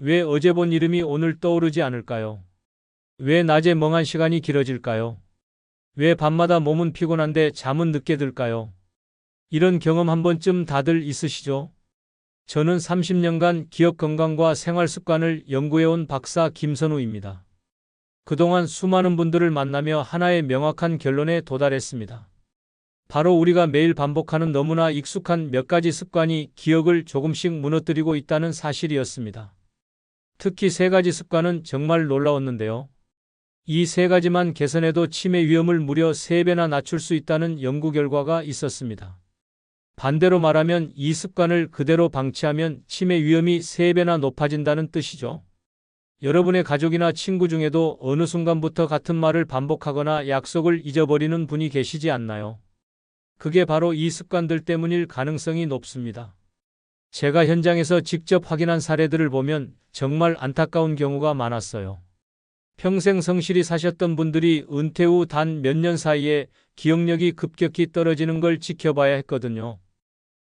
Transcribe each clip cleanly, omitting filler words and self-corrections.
왜 어제 본 이름이 오늘 떠오르지 않을까요? 왜 낮에 멍한 시간이 길어질까요? 왜 밤마다 몸은 피곤한데 잠은 늦게 들까요? 이런 경험 한 번쯤 다들 있으시죠? 저는 30년간 기업 건강과 생활 습관을 연구해온 박사 김선우입니다. 그동안 수많은 분들을 만나며 하나의 명확한 결론에 도달했습니다. 바로 우리가 매일 반복하는 너무나 익숙한 몇 가지 습관이 기억을 조금씩 무너뜨리고 있다는 사실이었습니다. 특히 세 가지 습관은 정말 놀라웠는데요. 이 세 가지만 개선해도 치매 위험을 무려 3배나 낮출 수 있다는 연구 결과가 있었습니다. 반대로 말하면 이 습관을 그대로 방치하면 치매 위험이 3배나 높아진다는 뜻이죠. 여러분의 가족이나 친구 중에도 어느 순간부터 같은 말을 반복하거나 약속을 잊어버리는 분이 계시지 않나요? 그게 바로 이 습관들 때문일 가능성이 높습니다. 제가 현장에서 직접 확인한 사례들을 보면 정말 안타까운 경우가 많았어요. 평생 성실히 사셨던 분들이 은퇴 후 단 몇 년 사이에 기억력이 급격히 떨어지는 걸 지켜봐야 했거든요.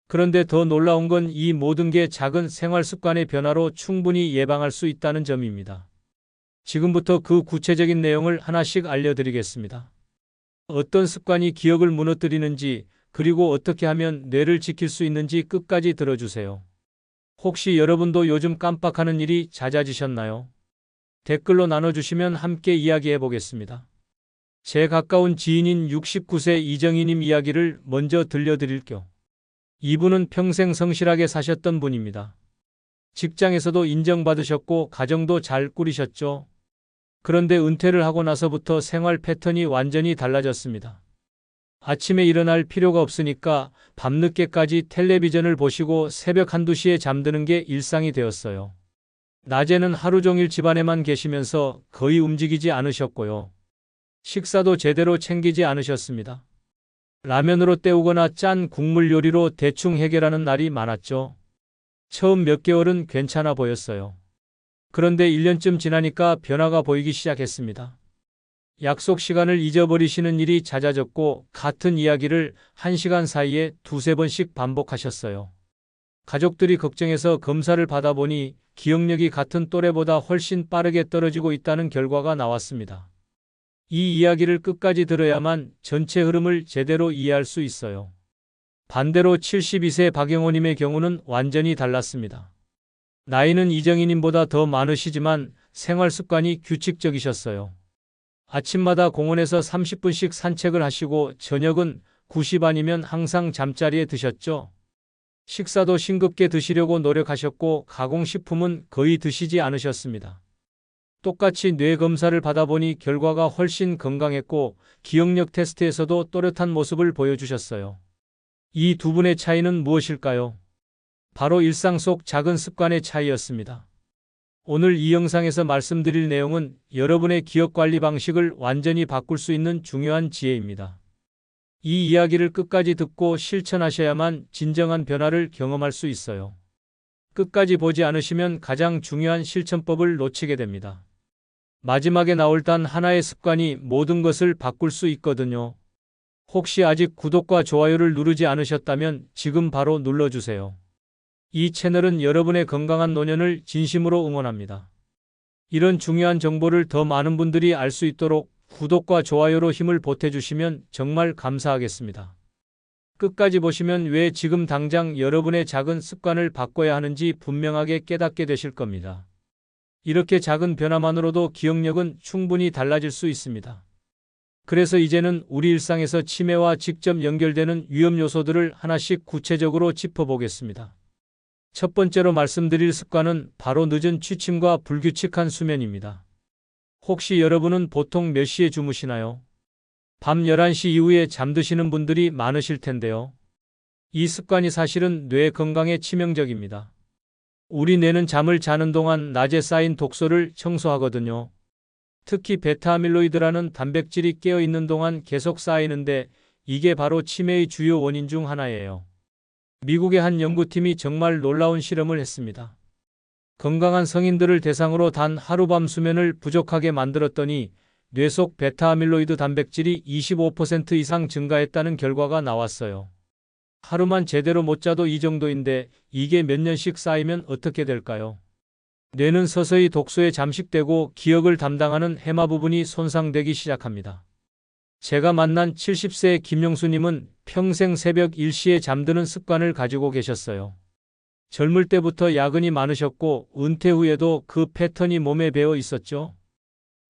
그런데 더 놀라운 건 이 모든 게 작은 생활 습관의 변화로 충분히 예방할 수 있다는 점입니다. 지금부터 그 구체적인 내용을 하나씩 알려드리겠습니다. 어떤 습관이 기억을 무너뜨리는지, 그리고 어떻게 하면 뇌를 지킬 수 있는지 끝까지 들어주세요. 혹시 여러분도 요즘 깜빡하는 일이 잦아지셨나요? 댓글로 나눠주시면 함께 이야기해 보겠습니다. 제 가까운 지인인 69세 이정희님 이야기를 먼저 들려드릴게요. 이분은 평생 성실하게 사셨던 분입니다. 직장에서도 인정받으셨고 가정도 잘 꾸리셨죠. 그런데 은퇴를 하고 나서부터 생활 패턴이 완전히 달라졌습니다. 아침에 일어날 필요가 없으니까 밤늦게까지 텔레비전을 보시고 새벽 1~2시에 잠드는 게 일상이 되었어요. 낮에는 하루 종일 집안에만 계시면서 거의 움직이지 않으셨고요. 식사도 제대로 챙기지 않으셨습니다. 라면으로 때우거나 짠 국물 요리로 대충 해결하는 날이 많았죠. 처음 몇 개월은 괜찮아 보였어요. 그런데 1년쯤 지나니까 변화가 보이기 시작했습니다. 약속 시간을 잊어버리시는 일이 잦아졌고 같은 이야기를 1시간 사이에 2~3번씩 반복하셨어요. 가족들이 걱정해서 검사를 받아보니 기억력이 같은 또래보다 훨씬 빠르게 떨어지고 있다는 결과가 나왔습니다. 이 이야기를 끝까지 들어야만 전체 흐름을 제대로 이해할 수 있어요. 반대로 72세 박영호님의 경우는 완전히 달랐습니다. 나이는 이정희님보다 더 많으시지만 생활 습관이 규칙적이셨어요. 아침마다 공원에서 30분씩 산책을 하시고 저녁은 9시 반이면 항상 잠자리에 드셨죠. 식사도 싱겁게 드시려고 노력하셨고 가공식품은 거의 드시지 않으셨습니다. 똑같이 뇌 검사를 받아보니 결과가 훨씬 건강했고 기억력 테스트에서도 또렷한 모습을 보여주셨어요. 이 두 분의 차이는 무엇일까요? 바로 일상 속 작은 습관의 차이였습니다. 오늘 이 영상에서 말씀드릴 내용은 여러분의 기억 관리 방식을 완전히 바꿀 수 있는 중요한 지혜입니다. 이 이야기를 끝까지 듣고 실천하셔야만 진정한 변화를 경험할 수 있어요. 끝까지 보지 않으시면 가장 중요한 실천법을 놓치게 됩니다. 마지막에 나올 단 하나의 습관이 모든 것을 바꿀 수 있거든요. 혹시 아직 구독과 좋아요를 누르지 않으셨다면 지금 바로 눌러주세요. 이 채널은 여러분의 건강한 노년을 진심으로 응원합니다. 이런 중요한 정보를 더 많은 분들이 알 수 있도록 구독과 좋아요로 힘을 보태주시면 정말 감사하겠습니다. 끝까지 보시면 왜 지금 당장 여러분의 작은 습관을 바꿔야 하는지 분명하게 깨닫게 되실 겁니다. 이렇게 작은 변화만으로도 기억력은 충분히 달라질 수 있습니다. 그래서 이제는 우리 일상에서 치매와 직접 연결되는 위험 요소들을 하나씩 구체적으로 짚어보겠습니다. 첫 번째로 말씀드릴 습관은 바로 늦은 취침과 불규칙한 수면입니다. 혹시 여러분은 보통 몇 시에 주무시나요? 밤 11시 이후에 잠드시는 분들이 많으실 텐데요. 이 습관이 사실은 뇌 건강에 치명적입니다. 우리 뇌는 잠을 자는 동안 낮에 쌓인 독소를 청소하거든요. 특히 베타아밀로이드라는 단백질이 깨어있는 동안 계속 쌓이는데 이게 바로 치매의 주요 원인 중 하나예요. 미국의 한 연구팀이 정말 놀라운 실험을 했습니다. 건강한 성인들을 대상으로 단 하룻밤 수면을 부족하게 만들었더니 뇌 속 베타아밀로이드 단백질이 25% 이상 증가했다는 결과가 나왔어요. 하루만 제대로 못 자도 이 정도인데 이게 몇 년씩 쌓이면 어떻게 될까요? 뇌는 서서히 독소에 잠식되고 기억을 담당하는 해마 부분이 손상되기 시작합니다. 제가 만난 70세의 김용수님은 평생 새벽 1시에 잠드는 습관을 가지고 계셨어요. 젊을 때부터 야근이 많으셨고 은퇴 후에도 그 패턴이 몸에 배어 있었죠.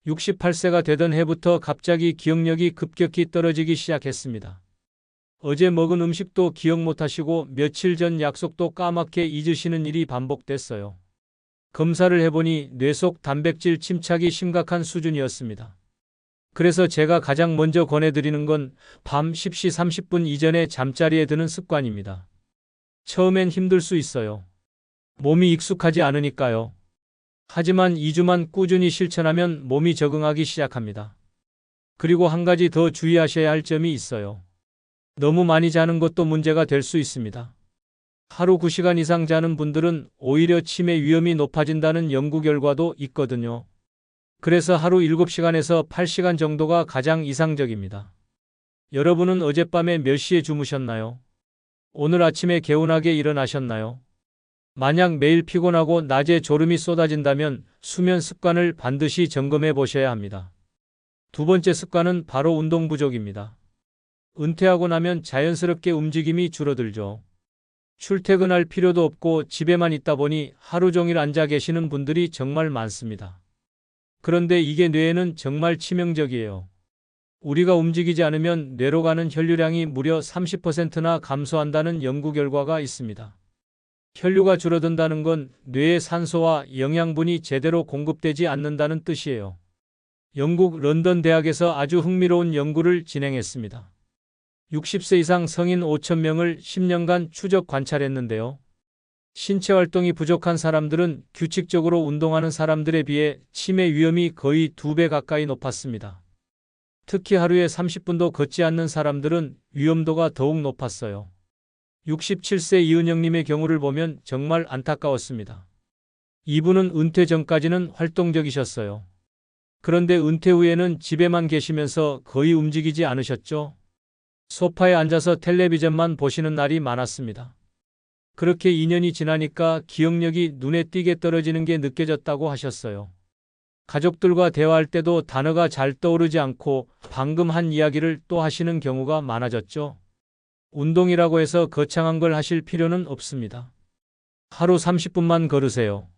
68세가 되던 해부터 갑자기 기억력이 급격히 떨어지기 시작했습니다. 어제 먹은 음식도 기억 못하시고 며칠 전 약속도 까맣게 잊으시는 일이 반복됐어요. 검사를 해보니 뇌 속 단백질 침착이 심각한 수준이었습니다. 그래서 제가 가장 먼저 권해드리는 건 밤 10시 30분 이전에 잠자리에 드는 습관입니다. 처음엔 힘들 수 있어요. 몸이 익숙하지 않으니까요. 하지만 2주만 꾸준히 실천하면 몸이 적응하기 시작합니다. 그리고 한 가지 더 주의하셔야 할 점이 있어요. 너무 많이 자는 것도 문제가 될 수 있습니다. 하루 9시간 이상 자는 분들은 오히려 치매 위험이 높아진다는 연구 결과도 있거든요. 그래서 하루 7시간에서 8시간 정도가 가장 이상적입니다. 여러분은 어젯밤에 몇 시에 주무셨나요? 오늘 아침에 개운하게 일어나셨나요? 만약 매일 피곤하고 낮에 졸음이 쏟아진다면 수면 습관을 반드시 점검해 보셔야 합니다. 두 번째 습관은 바로 운동 부족입니다. 은퇴하고 나면 자연스럽게 움직임이 줄어들죠. 출퇴근할 필요도 없고 집에만 있다 보니 하루 종일 앉아 계시는 분들이 정말 많습니다. 그런데 이게 뇌에는 정말 치명적이에요. 우리가 움직이지 않으면 뇌로 가는 혈류량이 무려 30%나 감소한다는 연구 결과가 있습니다. 혈류가 줄어든다는 건 뇌에 산소와 영양분이 제대로 공급되지 않는다는 뜻이에요. 영국 런던 대학에서 아주 흥미로운 연구를 진행했습니다. 60세 이상 성인 5,000명을 10년간 추적 관찰했는데요. 신체 활동이 부족한 사람들은 규칙적으로 운동하는 사람들에 비해 치매 위험이 거의 2배 가까이 높았습니다. 특히 하루에 30분도 걷지 않는 사람들은 위험도가 더욱 높았어요. 67세 이은영님의 경우를 보면 정말 안타까웠습니다. 이분은 은퇴 전까지는 활동적이셨어요. 그런데 은퇴 후에는 집에만 계시면서 거의 움직이지 않으셨죠? 소파에 앉아서 텔레비전만 보시는 날이 많았습니다. 그렇게 2년이 지나니까 기억력이 눈에 띄게 떨어지는 게 느껴졌다고 하셨어요. 가족들과 대화할 때도 단어가 잘 떠오르지 않고 방금 한 이야기를 또 하시는 경우가 많아졌죠. 운동이라고 해서 거창한 걸 하실 필요는 없습니다. 하루 30분만 걸으세요.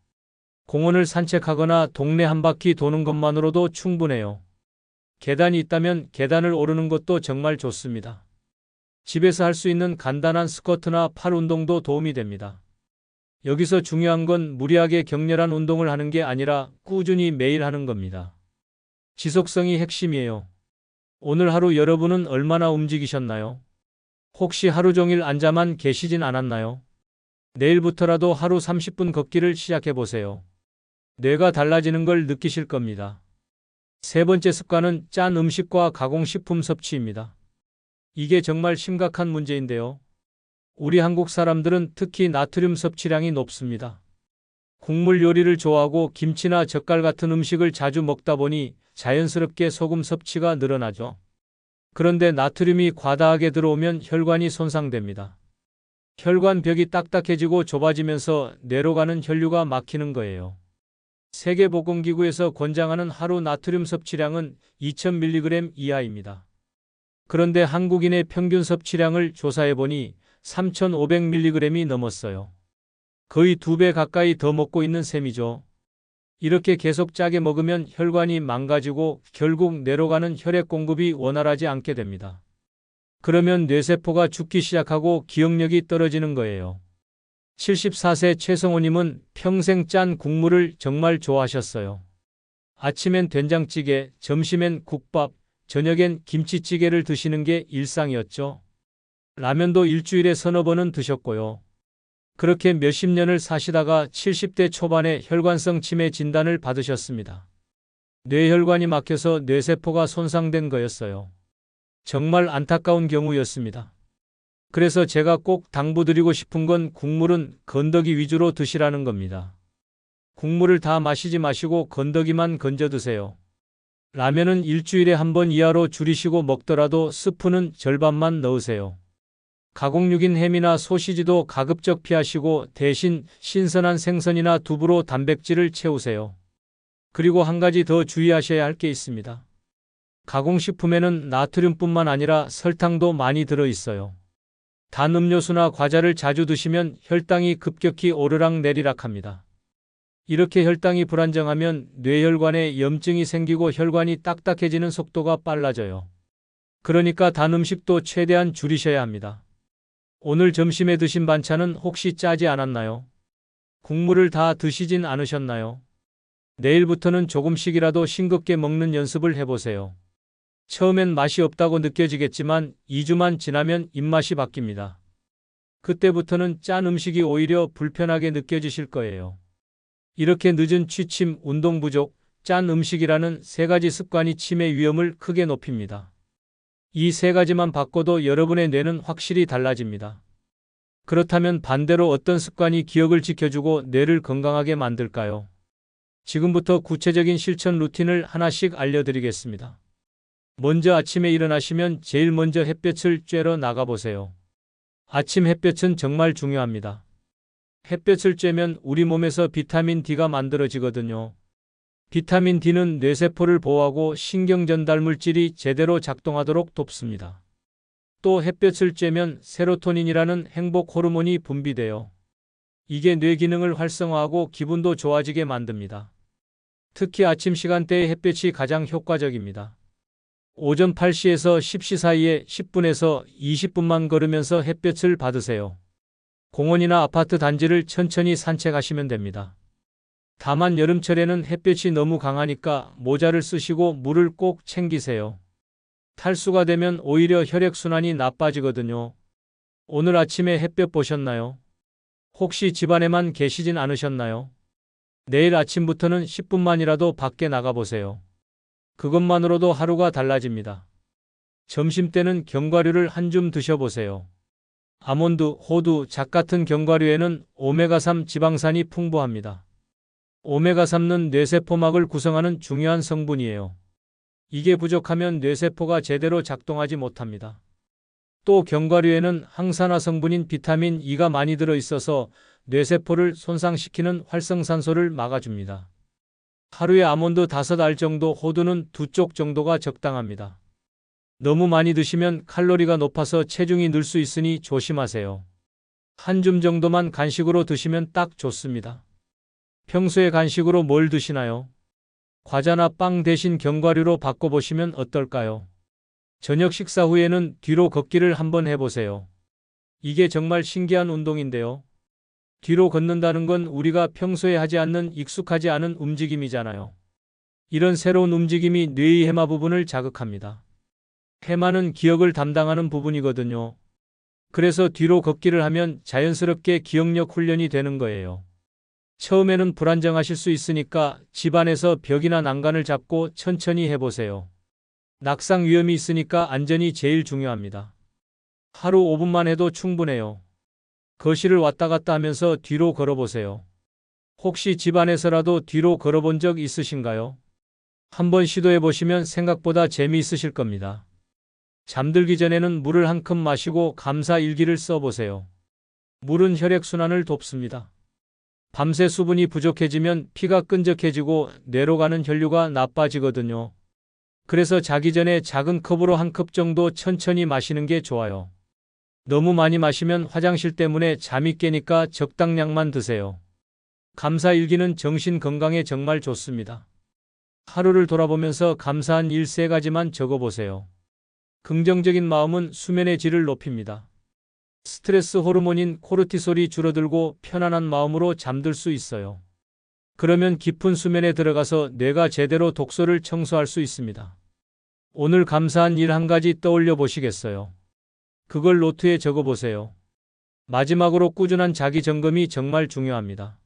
공원을 산책하거나 동네 한 바퀴 도는 것만으로도 충분해요. 계단이 있다면 계단을 오르는 것도 정말 좋습니다. 집에서 할 수 있는 간단한 스쿼트나 팔 운동도 도움이 됩니다. 여기서 중요한 건 무리하게 격렬한 운동을 하는 게 아니라 꾸준히 매일 하는 겁니다. 지속성이 핵심이에요. 오늘 하루 여러분은 얼마나 움직이셨나요? 혹시 하루 종일 앉아만 계시진 않았나요? 내일부터라도 하루 30분 걷기를 시작해 보세요. 뇌가 달라지는 걸 느끼실 겁니다. 세 번째 습관은 짠 음식과 가공식품 섭취입니다. 이게 정말 심각한 문제인데요. 우리 한국 사람들은 특히 나트륨 섭취량이 높습니다. 국물 요리를 좋아하고 김치나 젓갈 같은 음식을 자주 먹다 보니 자연스럽게 소금 섭취가 늘어나죠. 그런데 나트륨이 과다하게 들어오면 혈관이 손상됩니다. 혈관벽이 딱딱해지고 좁아지면서 뇌로 가는 혈류가 막히는 거예요. 세계보건기구에서 권장하는 하루 나트륨 섭취량은 2000mg 이하입니다. 그런데 한국인의 평균 섭취량을 조사해보니 3500mg이 넘었어요. 거의 2배 가까이 더 먹고 있는 셈이죠. 이렇게 계속 짜게 먹으면 혈관이 망가지고 결국 뇌로 가는 혈액 공급이 원활하지 않게 됩니다. 그러면 뇌세포가 죽기 시작하고 기억력이 떨어지는 거예요. 74세 최성호님은 평생 짠 국물을 정말 좋아하셨어요. 아침엔 된장찌개, 점심엔 국밥, 저녁엔 김치찌개를 드시는 게 일상이었죠. 라면도 일주일에 서너 번은 드셨고요. 그렇게 몇십 년을 사시다가 70대 초반에 혈관성 치매 진단을 받으셨습니다. 뇌혈관이 막혀서 뇌세포가 손상된 거였어요. 정말 안타까운 경우였습니다. 그래서 제가 꼭 당부드리고 싶은 건 국물은 건더기 위주로 드시라는 겁니다. 국물을 다 마시지 마시고 건더기만 건져 드세요. 라면은 일주일에 한 번 이하로 줄이시고 먹더라도 스프는 절반만 넣으세요. 가공육인 햄이나 소시지도 가급적 피하시고 대신 신선한 생선이나 두부로 단백질을 채우세요. 그리고 한 가지 더 주의하셔야 할 게 있습니다. 가공식품에는 나트륨뿐만 아니라 설탕도 많이 들어 있어요. 단 음료수나 과자를 자주 드시면 혈당이 급격히 오르락내리락합니다. 이렇게 혈당이 불안정하면 뇌혈관에 염증이 생기고 혈관이 딱딱해지는 속도가 빨라져요. 그러니까 단 음식도 최대한 줄이셔야 합니다. 오늘 점심에 드신 반찬은 혹시 짜지 않았나요? 국물을 다 드시진 않으셨나요? 내일부터는 조금씩이라도 싱겁게 먹는 연습을 해보세요. 처음엔 맛이 없다고 느껴지겠지만 2주만 지나면 입맛이 바뀝니다. 그때부터는 짠 음식이 오히려 불편하게 느껴지실 거예요. 이렇게 늦은 취침, 운동 부족, 짠 음식이라는 세 가지 습관이 치매 위험을 크게 높입니다. 이 세 가지만 바꿔도 여러분의 뇌는 확실히 달라집니다. 그렇다면 반대로 어떤 습관이 기억을 지켜주고 뇌를 건강하게 만들까요? 지금부터 구체적인 실천 루틴을 하나씩 알려드리겠습니다. 먼저 아침에 일어나시면 제일 먼저 햇볕을 쬐러 나가보세요. 아침 햇볕은 정말 중요합니다. 햇볕을 쬐면 우리 몸에서 비타민 D가 만들어지거든요. 비타민 D는 뇌세포를 보호하고 신경 전달 물질이 제대로 작동하도록 돕습니다. 또 햇볕을 쬐면 세로토닌이라는 행복 호르몬이 분비돼요. 이게 뇌 기능을 활성화하고 기분도 좋아지게 만듭니다. 특히 아침 시간대의 햇볕이 가장 효과적입니다. 오전 8시에서 10시 사이에 10분에서 20분만 걸으면서 햇볕을 받으세요. 공원이나 아파트 단지를 천천히 산책하시면 됩니다. 다만 여름철에는 햇볕이 너무 강하니까 모자를 쓰시고 물을 꼭 챙기세요. 탈수가 되면 오히려 혈액순환이 나빠지거든요. 오늘 아침에 햇볕 보셨나요? 혹시 집안에만 계시진 않으셨나요? 내일 아침부터는 10분만이라도 밖에 나가보세요. 그것만으로도 하루가 달라집니다. 점심때는 견과류를 한 줌 드셔보세요. 아몬드, 호두, 잣 같은 견과류에는 오메가3 지방산이 풍부합니다. 오메가3는 뇌세포막을 구성하는 중요한 성분이에요. 이게 부족하면 뇌세포가 제대로 작동하지 못합니다. 또 견과류에는 항산화 성분인 비타민 E가 많이 들어있어서 뇌세포를 손상시키는 활성산소를 막아줍니다. 하루에 아몬드 5알 정도, 호두는 2쪽 정도가 적당합니다. 너무 많이 드시면 칼로리가 높아서 체중이 늘 수 있으니 조심하세요. 한 줌 정도만 간식으로 드시면 딱 좋습니다. 평소에 간식으로 뭘 드시나요? 과자나 빵 대신 견과류로 바꿔보시면 어떨까요? 저녁 식사 후에는 뒤로 걷기를 한번 해보세요. 이게 정말 신기한 운동인데요. 뒤로 걷는다는 건 우리가 평소에 하지 않는 익숙하지 않은 움직임이잖아요. 이런 새로운 움직임이 뇌의 해마 부분을 자극합니다. 해마는 기억을 담당하는 부분이거든요. 그래서 뒤로 걷기를 하면 자연스럽게 기억력 훈련이 되는 거예요. 처음에는 불안정하실 수 있으니까 집안에서 벽이나 난간을 잡고 천천히 해보세요. 낙상 위험이 있으니까 안전이 제일 중요합니다. 하루 5분만 해도 충분해요. 거실을 왔다 갔다 하면서 뒤로 걸어보세요. 혹시 집안에서라도 뒤로 걸어본 적 있으신가요? 한번 시도해보시면 생각보다 재미있으실 겁니다. 잠들기 전에는 물을 한 컵 마시고 감사 일기를 써보세요. 물은 혈액순환을 돕습니다. 밤새 수분이 부족해지면 피가 끈적해지고 뇌로 가는 혈류가 나빠지거든요. 그래서 자기 전에 작은 컵으로 한 컵 정도 천천히 마시는 게 좋아요. 너무 많이 마시면 화장실 때문에 잠이 깨니까 적당량만 드세요. 감사 일기는 정신 건강에 정말 좋습니다. 하루를 돌아보면서 감사한 일 3가지만 적어보세요. 긍정적인 마음은 수면의 질을 높입니다. 스트레스 호르몬인 코르티솔이 줄어들고 편안한 마음으로 잠들 수 있어요. 그러면 깊은 수면에 들어가서 뇌가 제대로 독소를 청소할 수 있습니다. 오늘 감사한 일 1가지 떠올려 보시겠어요? 그걸 노트에 적어보세요. 마지막으로 꾸준한 자기 점검이 정말 중요합니다.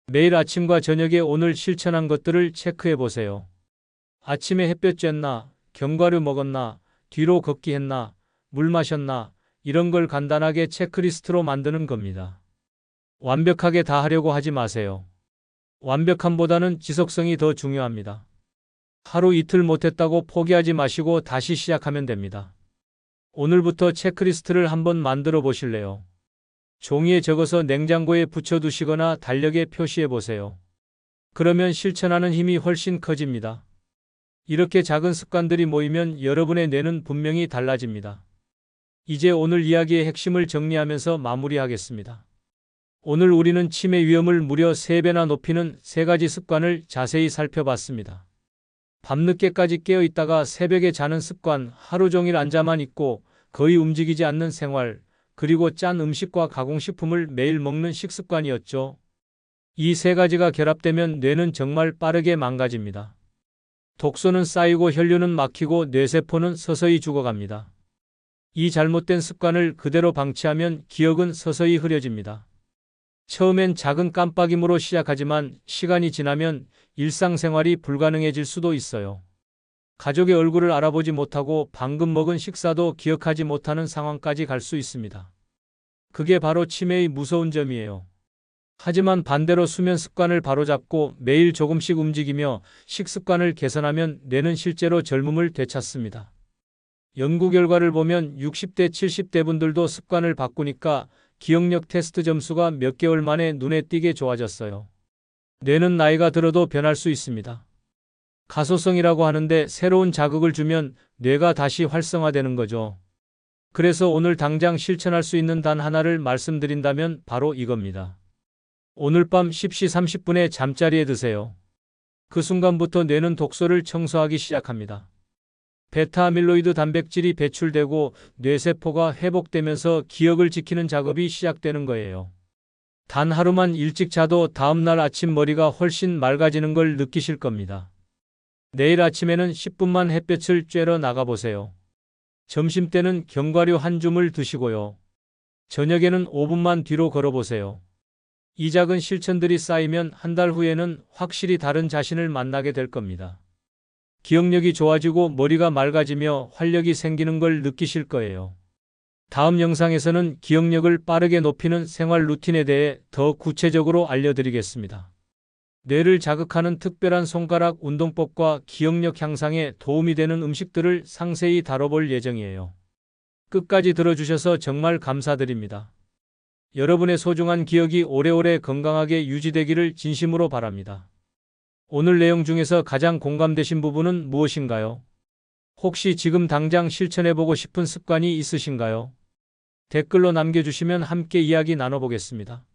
매일 아침과 저녁에 오늘 실천한 것들을 체크해 보세요. 아침에 햇볕 쬐나, 견과류 먹었나, 뒤로 걷기 했나, 물 마셨나, 이런 걸 간단하게 체크리스트로 만드는 겁니다. 완벽하게 다 하려고 하지 마세요. 완벽함보다는 지속성이 더 중요합니다. 하루 이틀 못했다고 포기하지 마시고 다시 시작하면 됩니다. 오늘부터 체크리스트를 한번 만들어 보실래요? 종이에 적어서 냉장고에 붙여두시거나 달력에 표시해 보세요. 그러면 실천하는 힘이 훨씬 커집니다. 이렇게 작은 습관들이 모이면 여러분의 뇌는 분명히 달라집니다. 이제 오늘 이야기의 핵심을 정리하면서 마무리하겠습니다. 오늘 우리는 치매 위험을 무려 3배나 높이는 3가지 습관을 자세히 살펴봤습니다. 밤늦게까지 깨어 있다가 새벽에 자는 습관, 하루 종일 앉아만 있고 거의 움직이지 않는 생활, 그리고 짠 음식과 가공식품을 매일 먹는 식습관이었죠. 이 3가지가 결합되면 뇌는 정말 빠르게 망가집니다. 독소는 쌓이고 혈류는 막히고 뇌세포는 서서히 죽어갑니다. 이 잘못된 습관을 그대로 방치하면 기억은 서서히 흐려집니다. 처음엔 작은 깜빡임으로 시작하지만 시간이 지나면 일상생활이 불가능해질 수도 있어요. 가족의 얼굴을 알아보지 못하고 방금 먹은 식사도 기억하지 못하는 상황까지 갈 수 있습니다. 그게 바로 치매의 무서운 점이에요. 하지만 반대로 수면 습관을 바로잡고 매일 조금씩 움직이며 식습관을 개선하면 뇌는 실제로 젊음을 되찾습니다. 연구 결과를 보면 60대, 70대 분들도 습관을 바꾸니까 기억력 테스트 점수가 몇 개월 만에 눈에 띄게 좋아졌어요. 뇌는 나이가 들어도 변할 수 있습니다. 가소성이라고 하는데 새로운 자극을 주면 뇌가 다시 활성화되는 거죠. 그래서 오늘 당장 실천할 수 있는 단 하나를 말씀드린다면 바로 이겁니다. 오늘 밤 10시 30분에 잠자리에 드세요. 그 순간부터 뇌는 독소를 청소하기 시작합니다. 베타아밀로이드 단백질이 배출되고 뇌세포가 회복되면서 기억을 지키는 작업이 시작되는 거예요. 단 하루만 일찍 자도 다음날 아침 머리가 훨씬 맑아지는 걸 느끼실 겁니다. 내일 아침에는 10분만 햇볕을 쬐러 나가보세요. 점심때는 견과류 한 줌을 드시고요. 저녁에는 5분만 뒤로 걸어보세요. 이 작은 실천들이 쌓이면 한 달 후에는 확실히 다른 자신을 만나게 될 겁니다. 기억력이 좋아지고 머리가 맑아지며 활력이 생기는 걸 느끼실 거예요. 다음 영상에서는 기억력을 빠르게 높이는 생활 루틴에 대해 더 구체적으로 알려드리겠습니다. 뇌를 자극하는 특별한 손가락 운동법과 기억력 향상에 도움이 되는 음식들을 상세히 다뤄볼 예정이에요. 끝까지 들어주셔서 정말 감사드립니다. 여러분의 소중한 기억이 오래오래 건강하게 유지되기를 진심으로 바랍니다. 오늘 내용 중에서 가장 공감되신 부분은 무엇인가요? 혹시 지금 당장 실천해보고 싶은 습관이 있으신가요? 댓글로 남겨주시면 함께 이야기 나눠보겠습니다.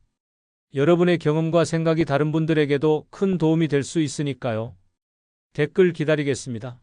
여러분의 경험과 생각이 다른 분들에게도 큰 도움이 될 수 있으니까요. 댓글 기다리겠습니다.